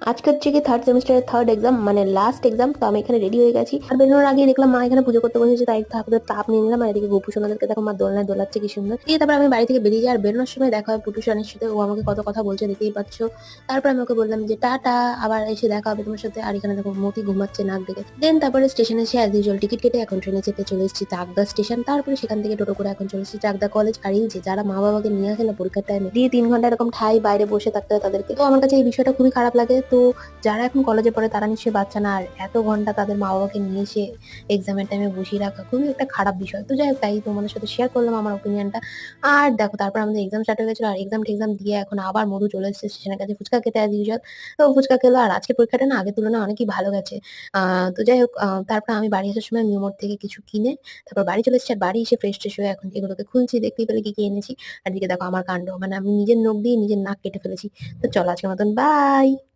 আজকে হচ্ছে কি থার্ড সেমিস্টারের থার্ড এক্সাম, মানে লাস্ট এক্সাম। তো আমি এখানে রেডি হয়ে গেছি, আর বেরোনোর আগে দেখলাম মা এখানে পুজো করতে বসেছে, তাই ঠাকুরের তাপ নিয়ে নিলাম। আর এদিকে গোপু সোনাদেরকে দেখো মা দোলনায় দোলাচ্ছে কি সুন্দর দিয়ে। তারপর আমি বাড়ি থেকে বেরিয়ে যাই, আর বেরোনোর সময় দেখা হয় পুটু সোনার সাথে। ও আমাকে কত কথা বলছে দেখতেই পাচ্ছ। তারপর আমি ওকে বললাম যে টাটা, আবার এসে দেখা হবে তোমার সাথে। আর এখানে দেখো মতি ঘুমাচ্ছে নাক ডেকে। দেন তারপরে স্টেশনে এসে অ্যাজ ইউজুয়াল টিকিট কেটে এখন ট্রেনে চেপে চলে এসেছি চাকদা স্টেশন। তারপরে সেখান থেকে টোটো করে এখন চলে এসেছি চাকদা কলেজ। আর এই যে যারা মা বাবাকে নিয়ে আসে না পরীক্ষার টাইমে, দিয়ে 3 ঘন্টা এরকম ঠাই বাইরে বসে থাকতে হয় তাদেরকে, তো আমার কাছে এই বিষয়টা খুবই খারাপ লাগে। তো যারা এখন কলেজে পড়ে তারা নিশ্চয়ই বাচ্চা না, আর এত ঘন্টা তাদের মা বাবাকে নিয়ে এসে এক্সামের টাইমে বসিয়ে রাখা খুবই একটা খারাপ বিষয়। তো যাই হোক, তাই তোমাদের সাথে শেয়ার করলাম আমার ওপিনিয়নটা। আর দেখো তারপর আমাদের এক্সাম স্টার্ট হয়ে গেছিল, আর এক্সাম দিয়ে এখন আবার মধু চলে এসেছে স্টেশনের কাছে ফুচকা খেতে অ্যাজ ইউজুয়াল। তো ফুচকা খেলো, আর আজকে পরীক্ষাটা না আগের তুলনায় অনেকই ভালো গেছে। তো যাই হোক, তারপর আমি বাড়ি আসার সময় মিউ মোড় থেকে কিছু কিনে তারপর বাড়ি চলে এসেছি। আর বাড়ি এসে ফ্রেশ ট্রেশ হয়ে এখন এগুলোকে খুলছি, দেখতেই পেলে কি কি এনেছি। আর দিকে দেখো আমার কাণ্ড, মানে আমি নিজের নখ দিয়ে নিজের নাক কেটে ফেলেছি। তো চলো আজকের মতন বাই।